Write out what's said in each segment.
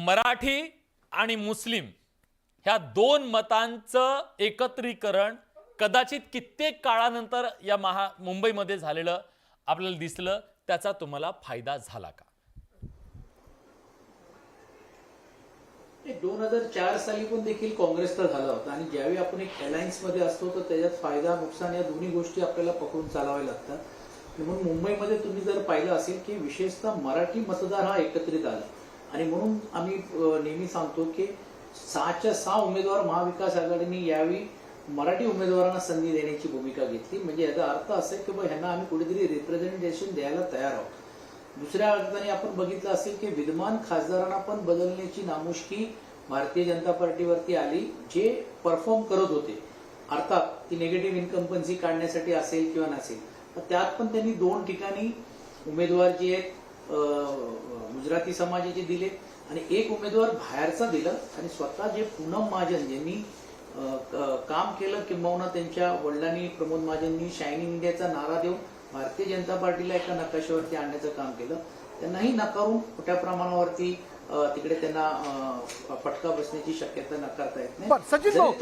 मराठी आणि मुस्लिम ह्या दोन मतांचं एकत्रीकरण कदाचित कित्येक काळानंतर या मुंबईमध्ये झालेलं आपल्याला दिसलं, त्याचा तुम्हाला फायदा झाला का? 2004 साली पण देखील काँग्रेसचा झाला होता आणि ज्यावेळी आपण एक अलायन्स मध्ये असतो तर त्याच्यात फायदा नुकसान या दोन्ही गोष्टी आपल्याला पकडून चालवाव्या लागतात। म्हणून मुंबईमध्ये तुम्ही जर पाहिलं असेल की विशेषतः मराठी मतदार हा एकत्रित आला आणि म्हणून आम्ही नेहमी सांगतो की 6च्या 6 उमेदवार महाविकास आघाडीने यावेळी मराठी उमेदवारांना संधी देण्याची भूमिका घेतली। म्हणजे याचा अर्थ असा की ह्यांना आम्ही कुठेतरी रिप्रेझेंटेशन द्यायला तयार आहोत। दुसऱ्या अर्थाने आपण बघितलं असेल की विद्यमान खासदारांना पण बदलण्याची नामुष्की भारतीय जनता पार्टीवरती आली, जे परफॉर्म करत होते। अर्थात ती निगेटिव्ह इन्कम्पन्सी काढण्यासाठी असेल किंवा नसेल, तर त्यात पण त्यांनी 2 ठिकाणी उमेदवार जे आहेत गुजराती समाजाचे दिले आणि एक उमेदवार बाहेरचा दिला आणि स्वतः जे पूनम महाजन ज्यांनी काम केलं, किंबहुना त्यांच्या वडिलांनी प्रमोद महाजननी शायनिंग इंडियाचा नारा देऊन भारतीय जनता पार्टीला एका नकाशावरती आणण्याचं काम केलं, त्यांनाही नकारून मोठ्या प्रमाणावरती तिकडे त्यांना फटका बसण्याची शक्यता नकारता येत नाही। सचिन भाऊ,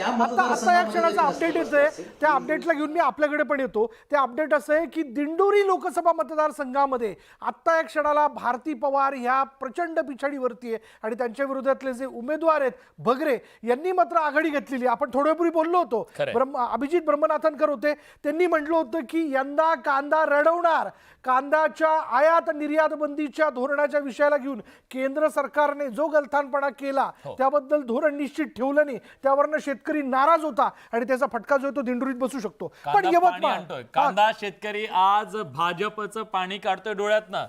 आता या क्षणाचा अपडेट येतोय, त्या अपडेटला घेऊन मी आपल्याकडे पण येतो। त्या अपडेट असं आहे की दिंडोरी लोकसभा मतदारसंघामध्ये आता या क्षणाला भारती पवार ह्या प्रचंड पिछाडीवरती आहे आणि त्यांच्या विरोधातले जे उमेदवार आहेत भगरे यांनी मात्र आघाडी घेतलेली। आपण थोड्यापूर्वी बोललो होतो, अभिजित ब्रह्मनाथनकर होते, त्यांनी म्हटलं होतं की यंदा कांदा रडवणार। कांद्याच्या आयात निर्यात बंदीच्या धोरणाच्या विषयाला घेऊन केंद्र सरकारने जो गलथानपणा केला त्याबद्दल धोरण निश्चित ठेवलं नाही, त्यावरनं शेतकरी नाराज होता आणि त्याचा फटका जो तो दिंडोरीत बसू शकतो। पण कांदा शेतकरी आज भाजपचं पाणी काढतोय डोळ्यातनं।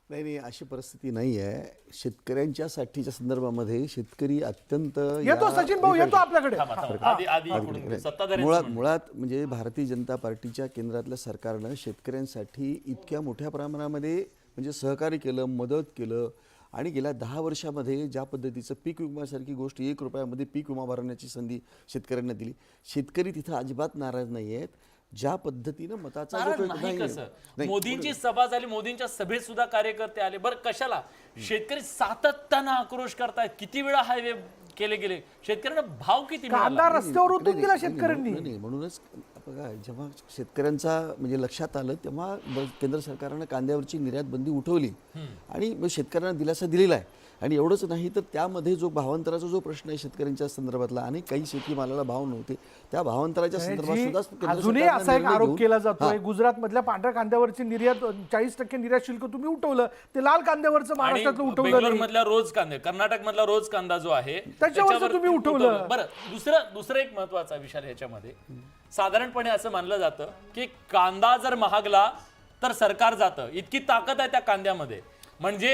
नाही, अशी परिस्थिती नाही आहे। शेतकऱ्यांच्या साठीच्या संदर्भामध्ये शेतकरी अत्यंत येतो सचिन भाऊ, येतो आपल्याकडे। मुळात म्हणजे भारतीय जनता पार्टीच्या केंद्रातल्या सरकारनं शेतकऱ्यांसाठी इतक्या मोठ्या प्रमाणामध्ये म्हणजे सहकार्य केलं, मदत केलं आणि गेल्या 10 वर्षामध्ये ज्या पद्धतीचं पीक विम्यासारखी गोष्ट 1 रुपयामध्ये पीक विमा भरण्याची संधी शेतकऱ्यांना दिली, शेतकरी तिथं अजिबात नाराज नाही आहेत। ज्या पद्धतीनं मताचा मोदींची सभा झाली, मोदींच्या सभेत सुद्धा कार्यकर्ते आले, बरं कशाला? शेतकरी सातत्यानं आक्रोश करतायत, किती वेळा हायवे केले गेले, शेतकऱ्यांना भाव किती कांदा रस्त्यावर उतरून दिला शेतकऱ्यांनी। म्हणूनच बघा, जेव्हा शेतकऱ्यांचा म्हणजे लक्षात आलं तेव्हा केंद्र सरकारनं कांद्यावरची निर्यात बंदी उठवली आणि शेतकऱ्यांना दिलासा दिलेला आहे। आणि एवढंच नाही तर त्यामध्ये जो भावांतराचा जो प्रश्न आहे शेतकऱ्यांच्या संदर्भातला, आणि काही शेतीमालाला भाव नव्हते, त्या भावांतराच्या संदर्भात सुद्धा अजूनही असा एक आरोप केला जातोय, गुजरात मधल्या पांढऱ्या कांद्यावरची निर्यात 40% निर्यात शुल्क तुम्ही उठवलं, ते लाल कांद्यावरचं महाराष्ट्रातलं उठवलं, बेंगलोर मधला रोज कांदे, कर्नाटक मधला रोज कांदा जो आहे त्याच्यावर तुम्ही उठवलं। बरं, दुसरा एक महत्वाचा विषय ह्याच्यामध्ये, साधारणपणे असं मानलं जातं की कांदा जर महागला तर सरकार जातं, इतकी ताकद आहे त्या कांद्यामध्ये। म्हणजे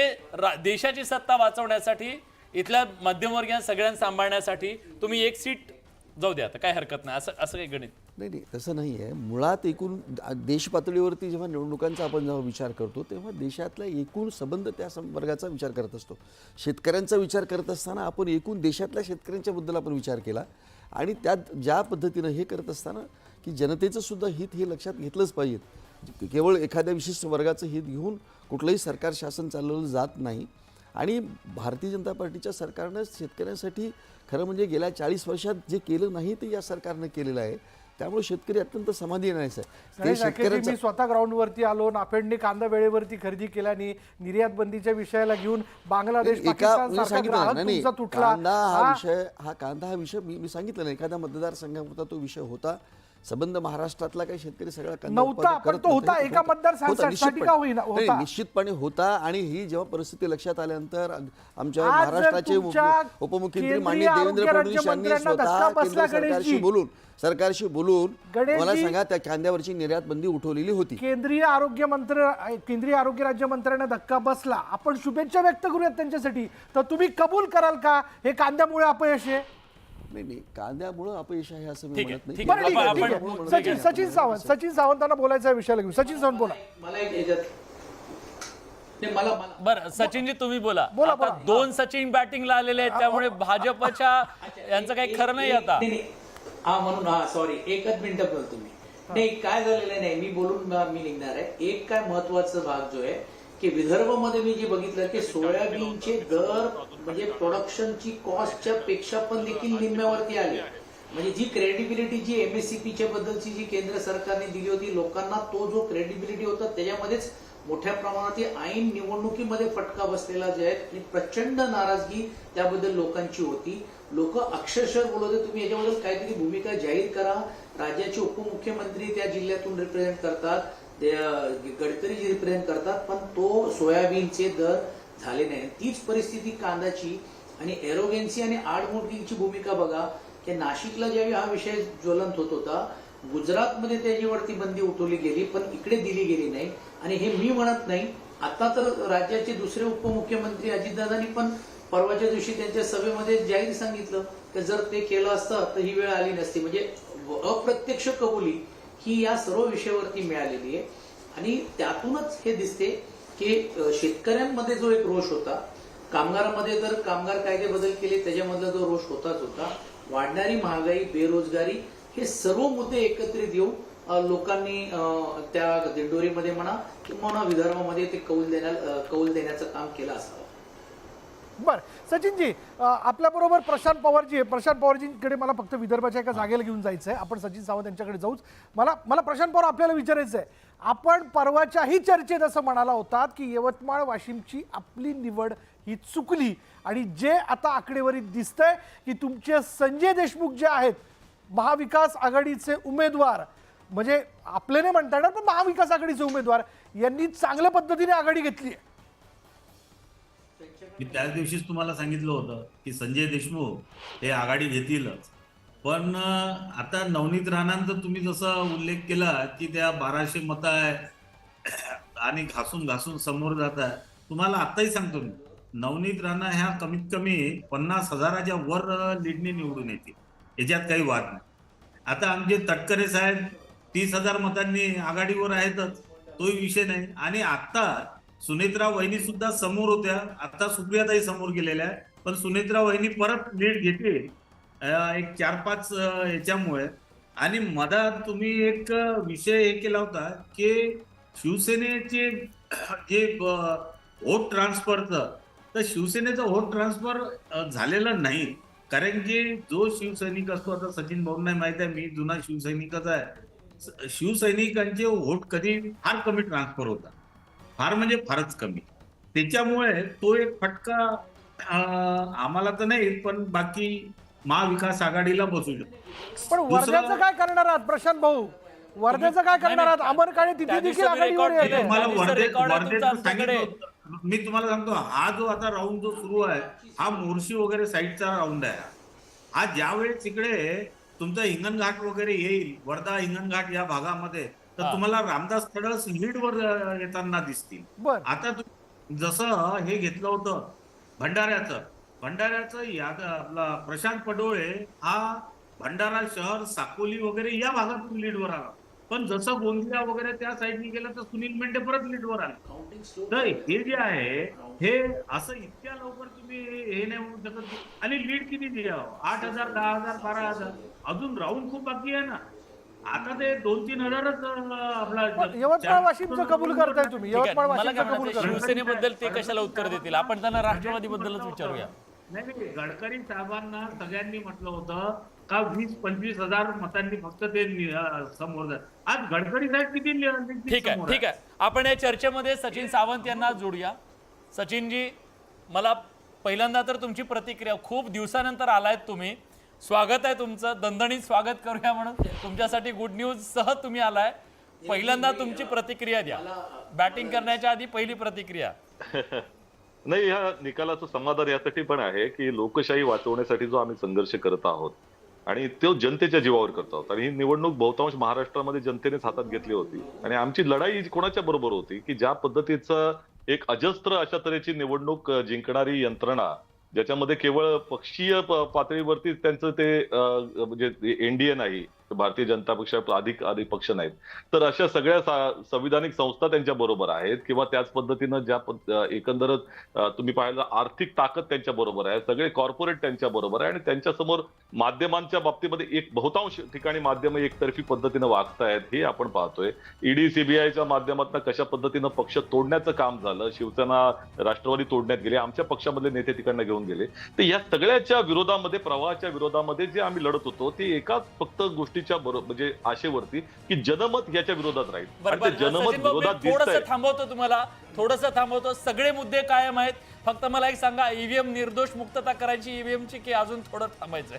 देशाची सत्ता वाचवण्यासाठी, इथल्या मध्यमवर्गीय सगळ्यांना सांभाळण्यासाठी तुम्ही एक सीट जाऊ द्या, काय हरकत नाही, असं काही गणित नाही, तसं नाही आहे। मुळात एकूण देश पातळीवरती जेव्हा निवडणुकांचा आपण जेव्हा विचार करतो तेव्हा देशातला एकूण संबंध त्या वर्गाचा विचार करत असतो। शेतकऱ्यांचा विचार करत असताना आपण एकूण देशातल्या शेतकऱ्यांच्या बद्दल आपण विचार केला आणि त्यात ज्या पद्धतीनं हे करत असताना की जनतेचं सुद्धा हित हे लक्षात घेतलंच पाहिजे। केवळ एखाद्या विशिष्ट वर्गाचं हित घेऊन कुठलंही सरकार शासन चालवलं जात नाही आणि भारतीय जनता पार्टीच्या सरकारनं शेतकऱ्यांसाठी खरं म्हणजे गेल्या 40 वर्षात जे केलं नाही ते या सरकारनं केलेलं आहे। त्यामुळे शेतकरी अत्यंत समाधानी आहे। मी स्वतः ग्राउंडवरती आलो, नाफेडने कांदा वेळेवरती खरेदी केल्याने निर्यात बंदीच्या विषयाला घेऊन बांगलादेश कांदा हा विषय मी सांगितलं नाही, एखाद्या मतदारसंघापुरता तो विषय होता। संबंध महाराष्ट्रातला काही शेतकरी सगळा निश्चितपणे होता आणि ही जेव्हा परिस्थिती लक्षात आल्यानंतर आमच्या महाराष्ट्राचे उपमुख्यमंत्री माननीय देवेंद्र फडणवीस यांनी स्वतः केंद्र सरकारशी बोलून मला सांगा त्या कांद्यावरची निर्यात बंदी उठवलेली होती। केंद्रीय आरोग्य राज्यमंत्र्यांना धक्का बसला, आपण शुभेच्छा व्यक्त करूयात त्यांच्यासाठी, तर तुम्ही कबूल कराल का हे कांद्यामुळे अपयश आहे? नाही, कांद्यामुळे अपयश आहे असं मी म्हणत नाही। सचिन सावंतांना बोलायचा विषयाला घेऊन, सचिन सावंत बोला। बरं सचिनजी तुम्ही बोला। 2 सचिन बॅटिंगला आलेले आहेत, त्यामुळे भाजपच्या यांचं काही खरं नाही आता। म्हणून सॉरी, एकच मिनिट बोल तुम्ही। नाही, काय झालेलं नाही, मी बोलून मी निघणार आहे। एक काय महत्वाचा भाग जो आहे की विदर्भमध्ये मी जे बघितलं की सोयाबीनचे दर म्हणजे प्रोडक्शनची कॉस्टच्या पेक्षा पण देखील निम्म्यावरती आले. म्हणजे जी क्रेडिबिलिटी जी एमएससीपीच्या बद्दलची जी केंद्र सरकारने दिली होती लोकांना, तो जो क्रेडिबिलिटी होता त्याच्यामध्येच मोठ्या प्रमाणात ऐन निवडणुकीमध्ये फटका बसलेला जे आहे आणि प्रचंड नाराजगी त्याबद्दल लोकांची होती. लोक अक्षरशः बोलत होते तुम्ही याच्याबद्दल काहीतरी भूमिका जाहीर करा. राज्याचे उपमुख्यमंत्री त्या जिल्ह्यातून रिप्रेझेंट करतात, गडकरी जी रिप्रेझेंट करतात, पण तो सोयाबीनचे दर झाले नाही. तीच परिस्थिती कांद्याची आणि एरोगेन्सी आणि आडमुठीची भूमिका बघा की नाशिकला ज्यावेळी हा विषय ज्वलंत होत होता, गुजरातमध्ये त्याच्यावरती बंदी उठवली गेली पण इकडे दिली गेली नाही. आणि हे मी म्हणत नाही, आता तर राज्याचे दुसरे उपमुख्यमंत्री अजितदादांनी पण परवाच्या दिवशी त्यांच्या सभेमध्ये जाहीर सांगितलं की जर ते केलं असतं तर ही वेळ आली नसती. म्हणजे अप्रत्यक्ष कबुली ही या सर्व विषयावरती मिळालेली आहे. आणि त्यातूनच हे दिसते की शेतकऱ्यांमध्ये जो एक रोष होता, कामगारांमध्ये तर कामगार कायदे बदल केले त्याच्यामधला जो रोष होताच होता, वाढणारी महागाई, बेरोजगारी, हे सर्व मुद्दे एकत्रित येऊन लोकांनी त्या दिंडोरीमध्ये म्हणा किंवा विदर्भामध्ये ते कौल देण्याचं काम केलं असावं. बर सचिनजी, आपल्याबरोबर प्रशांत पवारजी आहे. प्रशांत पवारजींकडे मला फक्त विदर्भाच्या एका जागेला घेऊन जायचं आहे. आपण सचिन सावंत यांच्याकडे जाऊच. मला प्रशांत पवार आपल्याला विचारायचं आहे, आपण परवाच्याही चर्चेत असं म्हणाला होतात की यवतमाळ वाशिमची आपली निवड ही चुकली आणि जे आता आकडेवारीत दिसतंय की तुमचे संजय देशमुख जे आहेत महाविकास आघाडीचे उमेदवार, म्हणजे आपले नाही म्हणता येणार पण महाविकास आघाडीचे उमेदवार यांनी चांगल्या पद्धतीने आघाडी घेतली आहे. मी त्याच दिवशीच तुम्हाला सांगितलं होतं की संजय देशमुख हे आघाडी घेतीलच. पण आता नवनीत राणांचा तुम्ही जसा उल्लेख केला की त्या 1200 मतं आहे आणि घासून घासून समोर जात आहे, तुम्हाला आताही सांगतो मी, नवनीत राणा ह्या कमीत कमी 50,000च्या वर लीडने निवडून येतील, याच्यात काही वाद नाही. आता आमचे तटकरे साहेब 30,000 मतांनी आघाडीवर आहेतच, तोही विषय नाही. आणि आता सुनेत्रा वहिनी सुद्धा समोर होत्या, आता सुप्रियाताई समोर गेलेल्या आहे, पण सुनेत्रा वहिनी परत लीड घेते एक 4-5 याच्यामुळे. आणि मधात तुम्ही एक विषय हे केला होता की शिवसेनेचे जे व्होट ट्रान्सफरचं, तर शिवसेनेचं व्होट ट्रान्सफर झालेलं नाही. कारण की जो शिवसैनिक असतो, आता सचिन भाऊंना माहित आहे मी जुना शिवसैनिकच आहे, शिवसैनिकांचे व्होट कधी फार कमी ट्रान्सफर होता, फार म्हणजे फारच कमी. त्याच्यामुळे तो एक फटका आम्हाला तर नाही पण बाकी महाविकास आघाडीला बसू शकतो. पण वर्ध्याचं काय करणार आहात प्रशांत भाऊ? वर्ध्याचं काय करणार आहात? अमर काळे तिथे देखील आघाडीवर मी येते. तुम्हाला वर्धेचं आमच्याकडे. सांगितलं, मी तुम्हाला सांगतो, हा जो आता राऊंड जो सुरू आहे हा मोर्शी वगैरे साईडचा राऊंड आहे. हा ज्यावेळेस इकडे तुमचा हिंगणघाट वगैरे येईल, वर्धा हिंगणघाट या भागामध्ये, तर तुम्हाला रामदास खडस लीडवर येताना दिसतील. बर, आता जसं हे घेतलं होतं भंडाऱ्याचं आपला प्रशांत पडोळे हा भंडारा शहर, साकोली वगैरे या भागातून लीडवर आला. पण जसं गोंदिया वगैरे त्या साईडने गेलं तर सुनील मेंढे परत लीडवर आले. तर हे जे आहे हे असं इतक्या लवकर तुम्ही हे नाही म्हणू शकत. आणि लीड किती द्यावं? 8,000, 10,000, 12,000, अजून राऊंड खूप बाकी आहे ना. आता ते 2-3 हजारच आपला यवतमाळ वाशिमचं कबूल करताय तुम्ही? ठीक आहे, यवतमाळ मला वाशिमचं काय कबूल म्हणायचं, करताय? शिवसेनेबद्दल ते कशाला उत्तर देतील? आपण त्यांना राष्ट्रवादी बद्दलच विचारूया. नाही, गडकरी साहेबांना सगळ्यांनी म्हटलं होतं का 20-25 हजार मतांनी फक्त ते समोर जात. आज गडकरी साहेब किती ठीक आहे, ठीक आहे. आपण या चर्चेमध्ये सचिन सावंत यांना जोडूया. सचिनजी, मला पहिल्यांदा तर तुमची प्रतिक्रिया, खूप दिवसानंतर आलायत तुम्ही, स्वागत आहे तुमचं, दणदणीत स्वागत करूया म्हणून. तुमच्यासाठी गुड न्यूज सह तुम्ही आलाय. पहिल्यांदा तुमची प्रतिक्रिया द्या, बॅटिंग करण्याच्या आधी पहिली प्रतिक्रिया. नाही, ह्या निकालाचं समाधान यासाठी पण आहे की लोकशाही वाचवण्यासाठी जो आम्ही संघर्ष करत आहोत आणि तो जनतेच्या जीवावर करत आहोत. आणि ही निवडणूक बहुतांश महाराष्ट्रामध्ये जनतेनेच हातात घेतली होती. आणि आमची लढाई कोणाच्या बरोबर होती की ज्या पद्धतीचं एक अजस्त्र अशा तऱ्हेची निवडणूक जिंकणारी यंत्रणा, ज्याच्यामध्ये केवळ पक्षीय पातळीवरती त्यांचं ते म्हणजे एनडीए नाही, भारतीय जनता पक्ष अधिक पक्ष नाहीत, तर अशा सगळ्या संविधानिक संस्था त्यांच्या बरोबर आहेत, किंवा त्याच पद्धतीनं एकंदरच तुम्ही पाहिलं आर्थिक ताकद त्यांच्या बरोबर आहे, सगळे कॉर्पोरेट त्यांच्या बरोबर आहे, आणि त्यांच्यासमोर माध्यमांच्या बाबतीमध्ये एक बहुतांश ठिकाणी माध्यम एकतर्फी पद्धतीनं वागतायत हे आपण पाहतोय. ईडी सीबीआयच्या माध्यमातून कशा पद्धतीनं पक्ष तोडण्याचं काम झालं, शिवसेना राष्ट्रवादी तोडण्यात गेले, आमच्या पक्षामधले नेते तिकडनं घेऊन गेले. तर या सगळ्याच्या विरोधामध्ये, प्रवाहाच्या विरोधामध्ये जे आम्ही लढत होतो ते एकाच फक्त गोष्टीच्या म्हणजे आशेवरती की जनमत याच्या विरोधात राहील. आणि ते जनमत विरोधात दिसतंय. थोडंसं थांबवतो. सगळे मुद्दे कायम आहेत, फक्त मला एक सांगा, ईव्हीएम निर्दोष मुक्तता करायची ईव्हीएमची की अजून थोडं थांबायचंय?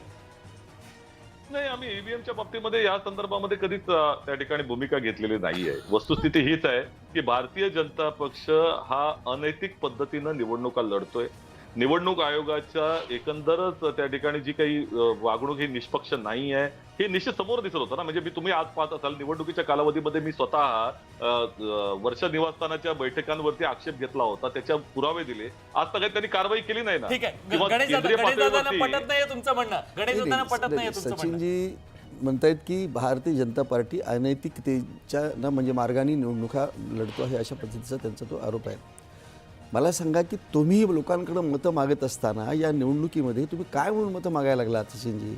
नाही, आम्ही ईव्हीएमच्या बाबतीमध्ये या संदर्भामध्ये कधीच त्या ठिकाणी भूमिका घेतलेली नाहीये. वस्तुस्थिती हीच आहे की भारतीय जनता पक्ष हा अनैतिक पद्धतीनं निवडणुका लढतोय. निवडणूक आयोगाच्या एकंदरच त्या ठिकाणी जी काही वागणूक ही निष्पक्ष नाही आहे हे निश्चित समोर दिसत होतं ना. म्हणजे तुम्ही आज पाहत असाल निवडणुकीच्या कालावधीमध्ये मी स्वतः वर्ष निवासस्थानाच्या बैठकांवरती आक्षेप घेतला होता, त्याच्या पुरावे दिले. आज तक त्यांनी कारवाई केली नाही ना. ठीक आहे, किंवा गणेश केंद्रीय दादांना पातळीवरती- पटत नाहीये तुमचं म्हणणं, गणेश दादांना पटत नाहीये तुमचं म्हणणं. सचिनजी म्हणतायत की भारतीय जनता पार्टी अनैतिकतेच्या ना म्हणजे मार्गाने निवडणुका लढतो आहे, अशा पद्धतीचा त्यांचा तो आरोप आहे. मला सांगा की तुम्ही लोकांकडे मतं मागत असताना या निवडणुकीमध्ये तुम्ही काय म्हणून मतं मागायला लागलात सचिनजी?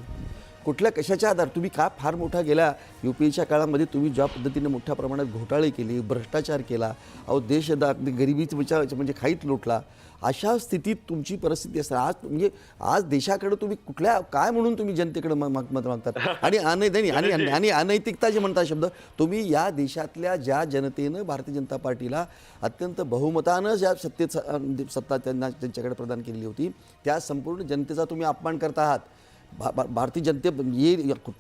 कुठल्या कशाच्या आधार तुम्ही का फार मोठा गेल्या UPAच्या काळामध्ये तुम्ही ज्या पद्धतीने मोठ्या प्रमाणात घोटाळे केले, भ्रष्टाचार केला, अहो देश अगदी गरिबीचा म्हणजे खाईत लोटला, अशा स्थितीत तुमची परिस्थिती असते आज. म्हणजे आज देशाकडे तुम्ही कुठल्या काय म्हणून तुम्ही जनतेकडे मत मागतात? आणि आणि अनैतिकता जे म्हणता शब्द, तुम्ही या देशातल्या ज्या जनतेनं भारतीय जनता पार्टीला अत्यंत बहुमतानं ज्या सत्ता त्यांच्याकडे प्रदान केलेली होती, त्या संपूर्ण जनतेचा तुम्ही अपमान करत आहात. भारतीय जनते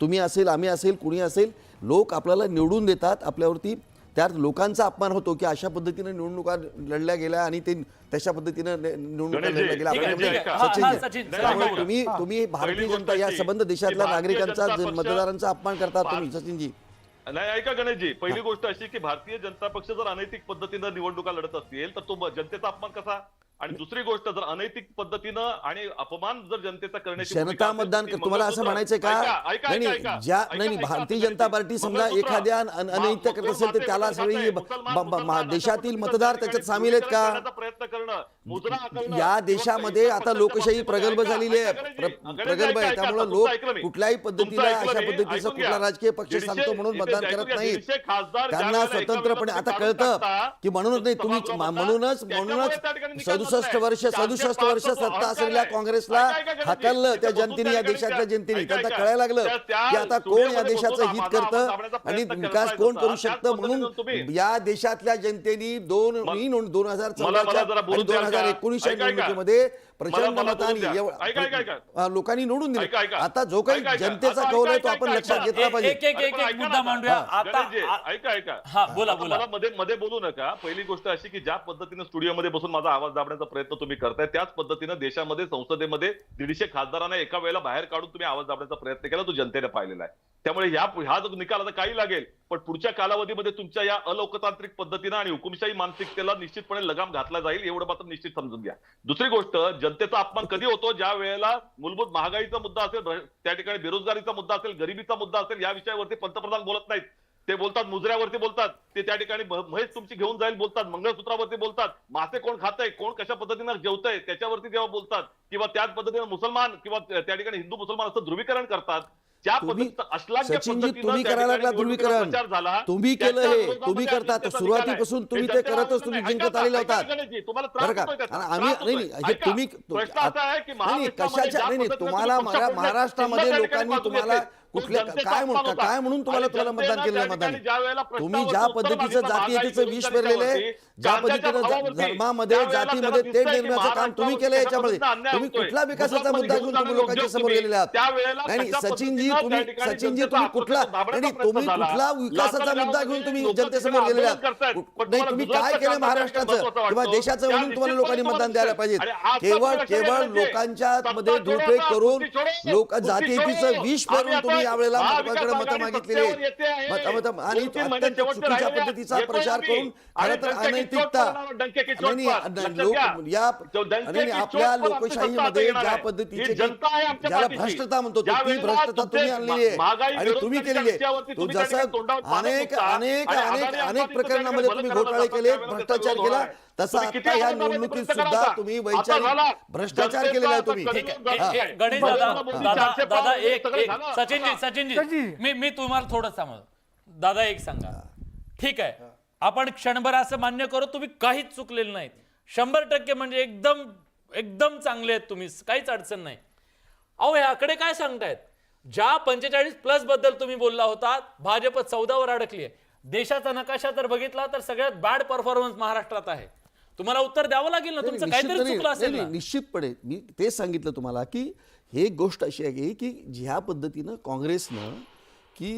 तुम्ही असेल, आम्ही असेल, कुणी असेल, लोक आपल्याला निवडून देतात, आपल्यावरती त्या लोकांचा अपमान होतो की अशा पद्धतीने निवडणुका लढल्या गेल्या आणि ते तशा पद्धतीनं निवडणुका लढल्या गेल्या. तुम्ही भारतीय जनता या संबंध देशातल्या नागरिकांचा, मतदारांचा अपमान करतात तुम्ही सचिनजी. नाही, ऐका गणेशजी, पहिली गोष्ट अशी की भारतीय जनता पक्ष जर अनैतिक पद्धतीनं निवडणुका लढत असतील तर तो जनतेचा अपमान कसा? आणि दुसरी गोष्ट, जर अनैतिक पद्धतीनं आणि अपमान जर जनतेचा करण्याची जनता मतदान तुम्हाला असं म्हणायचंय का? नाही, भारतीय जनता पार्टी समजा एखाद्या अनैतिक करत असेल तर त्याला सगळी देशातील मतदार त्याच्यात सामील आहेत का? प्रयत्न करणं, या देशामध्ये आता लोकशाही प्रगल्भ झालेली आहे, प्रगल्भ आहे. त्यामुळे लोक कुठल्याही पद्धतीला अशा पद्धतीचा कुठला राजकीय पक्ष सांगतो म्हणून मतदान करत नाहीत. त्यांना स्वतंत्रपणे आता कळतं की म्हणूनच नाही तुम्ही म्हणूनच 67 वर्ष सत्ता असलेल्या काँग्रेसला हाकललं त्या जनतेने, या देशातल्या जनतेने. त्यांना कळायला लागलं की आता कोण या देशाचं हित करतं आणि विकास कोण करू शकतं. म्हणून या देशातल्या जनतेने 2014च्या आणि 2019च्या निवडणुकीमध्ये प्रचंड मतांनी लोकांनी निवडून दिले. आता जो काही जनतेचा कौल आहे तो आपण लक्षात घेतला पाहिजे. एक मुद्दा मांडूया आता. ऐका, बोला. मला मध्ये बोलू नका. पहिली गोष्ट अशी की ज्या पद्धतीने स्टुडिओमध्ये बसून माझा आवाज दाबण्याचा प्रयत्न तुम्ही करताय, त्याच पद्धतीनं देशामध्ये संसदेमध्ये 150 खासदारांना एका वेळेला बाहेर काढून तुम्ही आवाज दाबण्याचा प्रयत्न केला, तो जनतेने पाहिलेला आहे. त्यामुळे हा जो निकाल आता काही लागेल, पण पुढच्या कालावधीमध्ये तुमच्या या अलोकतांत्रिक पद्धतीनं आणि हुकुमशाही मानसिकतेला निश्चितपणे लगाम घातला जाईल, एवढं मात्र निश्चित समजून घ्या. दुसरी गोष्ट, जनतेचा अपमान कधी होतो? ज्या वेळेला मूलभूत महागाईचा मुद्दा असेल, त्या ठिकाणी बेरोजगारीचा मुद्दा असेल, गरिबीचा मुद्दा असेल, या विषयावरती पंतप्रधान बोलत नाहीत. ते बोलतात मुजऱ्यावरती बोलतात, ते त्या ठिकाणी म्हैस तुमची घेऊन जाईल बोलतात, मंगळसूत्रावरती बोलतात, मासे कोण खातंय, कोण कशा पद्धतीनं जेवतंय त्याच्यावरती जेव्हा बोलतात, किंवा त्याच पद्धतीनं मुसलमान किंवा त्या ठिकाणी हिंदू मुसलमान असं ध्रुवीकरण करतात. सचिनजी तुम्ही करायला लागला ध्रुवीकरण, तुम्ही केलं हे, तुम्ही करतात सुरुवातीपासून तुम्ही ते करतच तुम्ही जिंकत आलेले होतात बरं का. आम्ही नाही हे तुम्ही कशाच्या नाही तुम्हाला महाराष्ट्रामध्ये लोकांनी तुम्हाला कुठल्या काय म्हणून तुम्हाला मतदान केलेलं मतदान? तुम्ही ज्या पद्धतीचं जातीयतेचं विष पेरलेलं आहे, ज्या पद्धतीनं धर्मामध्ये जातीमध्ये ते निर्माणाचं काम तुम्ही केलं, याच्यामध्ये तुम्ही कुठला विकासाचा मुद्दा घेऊन तुम्ही लोकांच्या समोर गेलेले आहात? नाही सचिनजी तुम्ही कुठला विकासाचा मुद्दा घेऊन तुम्ही जनतेसमोर गेलेले आहात? नाही, तुम्ही काय केलं महाराष्ट्राचं किंवा देशाचं म्हणून तुम्हाला लोकांनी मतदान द्यायला पाहिजे. केवळ लोकांच्या मध्ये धुळफेक करून लोक जातीयतेचं विष पेरून तुम्ही यावेळेला महाविकास मतदारांकडे मतं आघाडी मागितलेली सत्तेवर येते आहे. आणि 2-3 महिने अत्यंत शेवटचे चुकीच्या राहिलेले पद्धतीचा आहेत. प्रचार येतोय करून मी. खरं तर आणि अनैतिकता डंके की चोट नाही, पर. नाही, लक्षात लोक घ्या. या जो डंके नाही, की आपल्या चोट पर आमची सत्ता लोकशाहीमध्ये येणार ज्या आहे. पद्धतीचे ही जनता आहे आमच्या ज्याला पाठीशी. भ्रष्टता म्हणतो ज्या ती वेळेला भ्रष्टता तुम्ही आणलेली आहे महागाई, आणि तुम्ही बेरोजगारीच्या केलेली आहे. विषयावरती तो तुम्ही त्या जसं ठिकाणी तोंडावर पाणी अनेक पुसता अनेक आणि अनेक अदानी अनेक अंबानीचं प्रकरणामध्ये त्याकडे तुम्ही भलं घोटाळे करत केले, असतात, भ्रष्टाचार त्यावेळेला केला, त्याचा विरोध तसा आहे. तुम्ही आता किती या वेळा निवडणुकीत प्रयत्न सुद्धा करा. तुम्ही आता वैचारिक झाला. भ्रष्टाचार जनतेचा केलेला आहे आता तुम्ही. ठीक आहे कलियुग एक- एक- गणेश दादा नरेंद्र मोदी दादा चारशे दादा पार एक सगळं एक झालं. सचिनजी आता. सचिनजी मी तुम्हाला थोडं सांग दादा एक सांगा ठीक आहे आपण क्षणभर असं मान्य करू तुम्ही काहीच चुकलेलं नाहीत 100% म्हणजे एकदम एकदम चांगले आहेत तुम्ही काहीच अडचण नाही अहो हे आकडे काय सांगतायत ज्या 45+ बद्दल तुम्ही बोलला होता भाजप 14 वर अडकली आहे देशाचा नकाशा जर बघितला तर सगळ्यात बॅड परफॉर्मन्स महाराष्ट्रात आहे तुम्हाला उत्तर द्यावं लागेल ना तुमचं काहीतरी चुकलं असेल ना. निश्चितपणे मी तेच सांगितलं तुम्हाला की हे गोष्ट अशी आहे की ज्या पद्धतीनं काँग्रेसनं की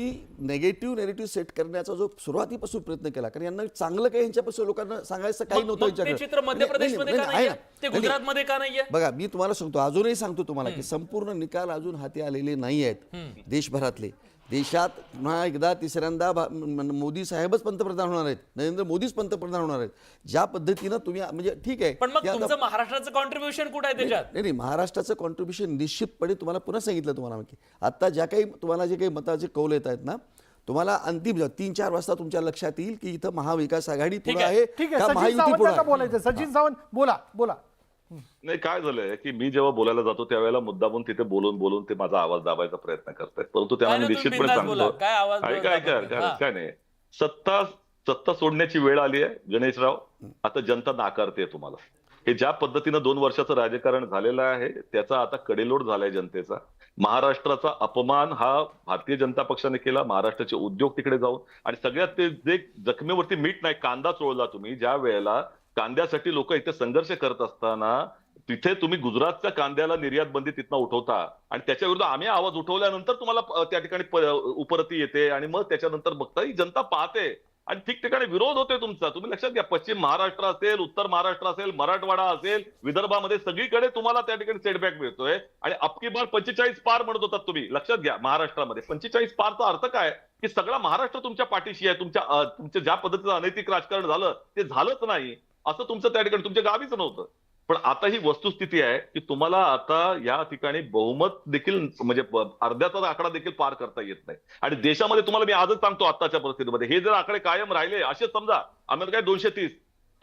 नेगेटिव्ह नेरेटिव्ह सेट करण्याचा जो सुरुवातीपासून प्रयत्न केला कारण यांना चांगलं काही यांच्यापासून लोकांना सांगायचं काही मग- नव्हतं मग ते चित्र मध्य प्रदेशमध्ये का नाहीये ते गुजरातमध्ये का नाहीये बघा मी तुम्हाला सांगतो अजूनही सांगतो तुम्हाला की संपूर्ण निकाल अजून हाती आलेले नाही आहेत देशभरातले देशात पुन्हा एकदा तिसऱ्यांदा मोदी साहेबच पंतप्रधान होणार आहेत नरेंद्र मोदीच पंतप्रधान होणार आहेत ज्या पद्धतीनं तुम्ही म्हणजे ठीक आहे पण मग की आता- तुमचं महाराष्ट्राचं कॉन्ट्रीब्युशन कुठे आहे त्याच्यात नाही महाराष्ट्राचं कॉन्ट्रीब्युशन निश्चितपणे तुम्हाला पुन्हा सांगितलं तुम्हाला की आता ज्या काही तुम्हाला जे काही मताचे कौल येत आहेत ना तुम्हाला अंतिम 3-4 वाजता तुमच्या लक्षात येईल की इथं महाविकास आघाडी पुढे आहे ठीक आहे का सचिन महायुती सावंत पुढे यांना आहे बोलायचं सचिन सावंत बोला बोला नाही काय झालंय की मी जेव्हा बोलायला जातो त्यावेळेला मुद्दामून तिथे बोलून ते माझा आवाज दाबायचा प्रयत्न करतायत परंतु त्यांना काय मी नाही, तुम्ही निश्चितपणे बिनधास्त बोला. सांगतो काय आवाज ऐका ऐका दाबत नाही. ऐका, काय नाही सत्ता सोडण्याची वेळ आली आहे गणेशराव आता जनता नाकारते तुम्हाला हे ज्या पद्धतीनं 2 वर्षाचं राजकारण झालेलं आहे त्याचा आता कडेलोट झालाय जनतेचा महाराष्ट्राचा अपमान हा भारतीय जनता पक्षाने केला महाराष्ट्राचे उद्योग तिकडे जाऊन आणि सगळ्यात ते जे जखमेवरती मीठ नाही कांदा चोळला तुम्ही ज्या वेळेला कांद्यासाठी लोक इथे संघर्ष करत असताना तिथे तुम्ही गुजरातच्या कांद्याला निर्यात बंदी तिथनं उठवता आणि त्याच्या विरुद्ध आम्ही आवाज उठवल्यानंतर तुम्हाला त्या ठिकाणी उपरती येते आणि मग त्याच्यानंतर बघता ही जनता पाहते आणि ठिकठिकाणी विरोध होतोय तुमचा तुम्ही लक्षात घ्या पश्चिम महाराष्ट्र असेल उत्तर महाराष्ट्र असेल मराठवाडा असेल विदर्भामध्ये सगळीकडे तुम्हाला त्या ठिकाणी सेटबॅक मिळतोय आणि अबकी बार 45 पार म्हणत होतात तुम्ही लक्षात घ्या महाराष्ट्रामध्ये 45 पारचा अर्थ काय की सगळा महाराष्ट्र तुमच्या पाठीशी आहे तुमच्या ज्या पद्धतीचं अनैतिक राजकारण झालं ते झालंच नाही असं तुमचं त्या ठिकाणी तुमच्या गावीच नव्हतं पण आता ही वस्तुस्थिती आहे की तुम्हाला आता या ठिकाणी बहुमत देखील म्हणजे अर्ध्याचा आकडा देखील पार करता येत नाही आणि देशामध्ये तुम्हाला मी आजच सांगतो आताच्या परिस्थितीमध्ये हे जर आकडे कायम राहिले असेच समजा आम्हाला काय 230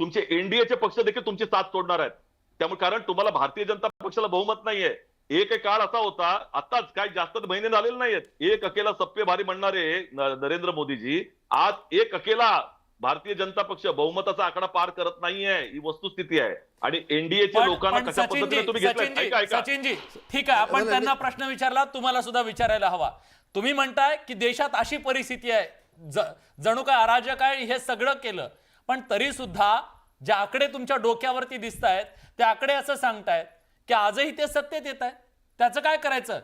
तुमचे एनडीएचे पक्ष देखील तुमची साथ सोडणार आहेत त्यामुळे कारण तुम्हाला भारतीय जनता पक्षाला बहुमत नाहीये एक काळ असा होता आताच काही जास्त महिने झालेले नाहीयेत एक अकेला सप्पे भारी म्हणणारे नरेंद्र मोदीजी आज एक अकेला भारतीय जनता पक्ष बहुमताचा आकडा पार करत नाहीये ही वस्तुस्थिती आहे आणि एनडीएच्या लोकांना कशा पद्धतीने तुम्ही घेतलं सचिनजी ठीक आहे आपण त्यांना प्रश्न विचारला तुम्हाला सुद्धा विचारायला हवा तुम्ही म्हणताय की देशात अशी परिस्थिती आहे जणू काय अराजक आहे हे सगळं केलं पण तरी सुद्धा जे आकडे तुमच्या डोक्यावरती दिसत आहेत ते आकडे असं सांगतायत की आजही ते सत्तेत येत आहेत त्याचं काय करायचं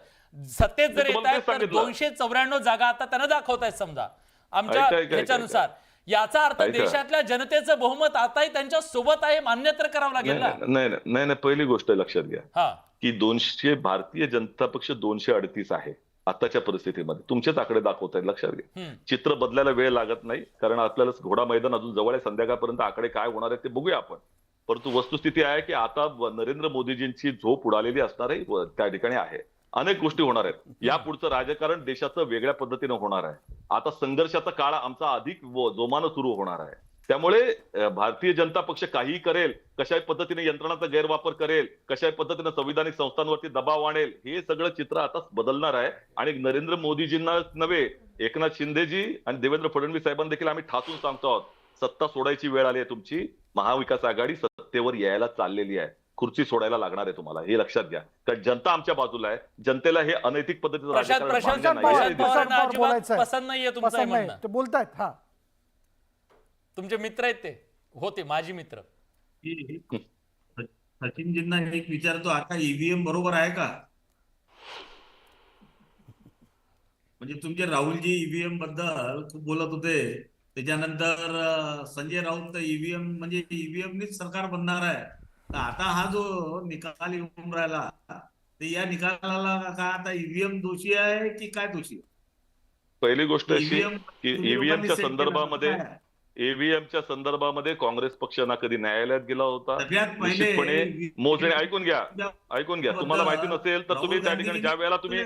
सत्तेत जर येत आहेत तर 294 जागा आता त्यांना दाखवतायत समजा आमच्या ह्याच्यानुसार याचा अर्थ देशातल्या जनतेचं बहुमत आताही त्यांच्या सोबत आहे मान्य तर करावं लागेल ना नाही पहिली गोष्ट लक्षात घ्या हा की 200 भारतीय जनता पक्ष 238 आहे आताच्या परिस्थितीमध्ये तुमचेच आकडे दाखवत आहेत लक्षात घ्या चित्र बदलायला वेळ लागत नाही कारण आपल्याला घोडा मैदान अजून जवळ आहे संध्याकाळपर्यंत आकडे काय होणार आहेत ते बघूया आपण परंतु वस्तुस्थिती आहे की आता नरेंद्र मोदीजींची झोप उडालेली असणार आहे त्या ठिकाणी आहे अनेक गोष्टी होणार आहेत या पुढचं राजकारण देशाचं वेगळ्या पद्धतीनं होणार आहे आता संघर्षाचा काळ आमचा अधिक जोमानं सुरू होणार आहे त्यामुळे भारतीय जनता पक्ष काहीही करेल कशाही पद्धतीने यंत्रणाचा गैरवापर करेल कशाही पद्धतीने संविधानिक संस्थांवरती दबाव आणेल हे सगळं चित्र आता बदलणार आहे आणि नरेंद्र मोदीजींना नव्हे एकनाथ शिंदेजी आणि देवेंद्र फडणवीस साहेबांना देखील आम्ही ठासून सांगतो आहोत सत्ता सोडायची वेळ आली आहे तुमची महाविकास आघाडी सत्तेवर यायला चाललेली आहे खुर्ची सोडायला लागणार आहे तुम्हाला हे लक्षात घ्या कारण जनता आमच्या बाजूला आहे जनतेला हे अनैतिक पद्धतीचं पसंत नाहीये तुमचं म्हणणं ते बोलतायत हा तुमचे मित्र आहेत ते होते माझी मित्र सचिनजींना एक विचारतो आता ईव्हीएम बरोबर आहे का म्हणजे तुमचे राहुलजी ईव्हीएम बद्दल खूप बोलत होते त्याच्यानंतर संजय राऊत ईव्हीएम म्हणजे ईव्हीएमनीच सरकार बनणार आहे तर आता हा जो निकाल येऊन राहिला तर या निकालाला का आता ईव्हीएम दोषी आहे की काय दोषी पहिली गोष्ट अशी EVM की तुम्ही लोकांनी ईव्हीएमच्या set केलं संदर्भामध्ये काय? ईव्हीएमच्या संदर्भामध्ये काँग्रेस पक्ष ना कधी न्यायालयात गेला होता, सगळ्यात पहिले निश्चितपणे मोजणी ऐकून घ्या तुम्हाला माहिती नसेल तर तुम्ही त्या ठिकाणी ज्या वेळेला तुम्ही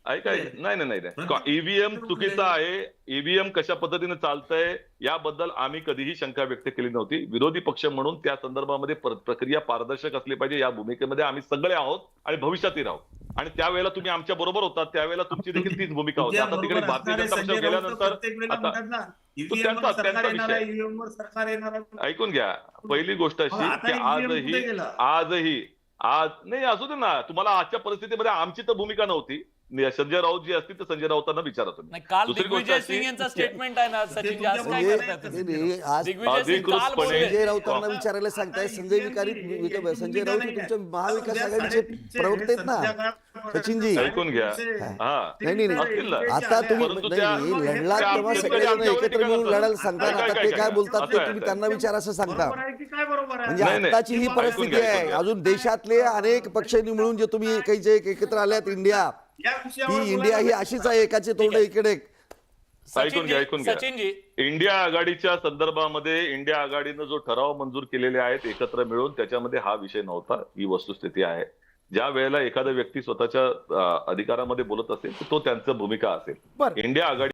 ऐका नाही ईव्हीएम चुकीचा आहे, ईव्हीएम कशा पद्धतीने चालतंय याबद्दल आम्ही कधीही शंका व्यक्त केली नव्हती. विरोधी पक्ष म्हणून त्या संदर्भामध्ये प्रक्रिया पारदर्शक असली पाहिजे या भूमिकेमध्ये आम्ही सगळे आहोत आणि भविष्यातही राहू. आणि त्यावेळेला तुम्ही आमच्या बरोबर होता, त्यावेळेला तुमची देखील तीच भूमिका होती. आता तिकडे भारतीय जनता पक्ष गेल्यानंतर आता त्यांचा विषय सरकार येणार ऐकून घ्या. पहिली गोष्ट अशी की आजही नाही असू दे ना, तुम्हाला आजच्या परिस्थितीमध्ये आमची तर भूमिका नव्हती. संजय राऊत जी असतील तर संजय राऊतांना विचारा तुम्ही. नाही, काल दुसरी गोष्ट दिग्विजय सिंग अशी यांचा स्टेटमेंट आहे ना सचिन, आज काय म्हणजे करताय तुम्ही? नाही, आज दिग्विजय सिंग काल अधिकृतपणे बोलले. संजय राऊतांना विचारायला सांगताय. संजय राऊत हे तुमच्या महाविकास आघाडीचे प्रवक्ते आहेत ना सचिनजी. ऐकून घ्या. हा नाही असतील ना. आता तुम्ही परंतु नाही, त्या- लढला त्या तेव्हा आमच्या- सगळेजण आमच्यावर एकत्र टीका मिळून करतात. लढायला सांगतात. ऐका, आता ऐका, ते काय ऐका. बोलतात असं ते आहे, तुम्ही असं त्यांना विचारा असं सांगता. काय बरोबर आहे? म्हणजे नाही, आताची ही ऐकून परिस्थिती घ्या, आहे. ऐकून घ्या. अजून देशातले अनेक पक्षांनी मिळून जे तुम्ही काही जे एकत्र आल्यात इंडिया, या विषयावर ही इंडिया ही अशीच आहे, एकाचे तोंड इकडे. ऐकून घ्या. सचिनजी इंडिया आघाडीच्या संदर्भामध्ये इंडिया आघाडीनं जो ठराव मंजूर केलेले आहेत एकत्र मिळून, त्याच्यामध्ये हा विषय नव्हता. ही वस्तुस्थिती आहे. ज्या वेळेला एखादा व्यक्ती स्वतःच्या अधिकारामध्ये बोलत असेल तर तो त्यांचं भूमिका असेल. बरं. इंडिया आघाडी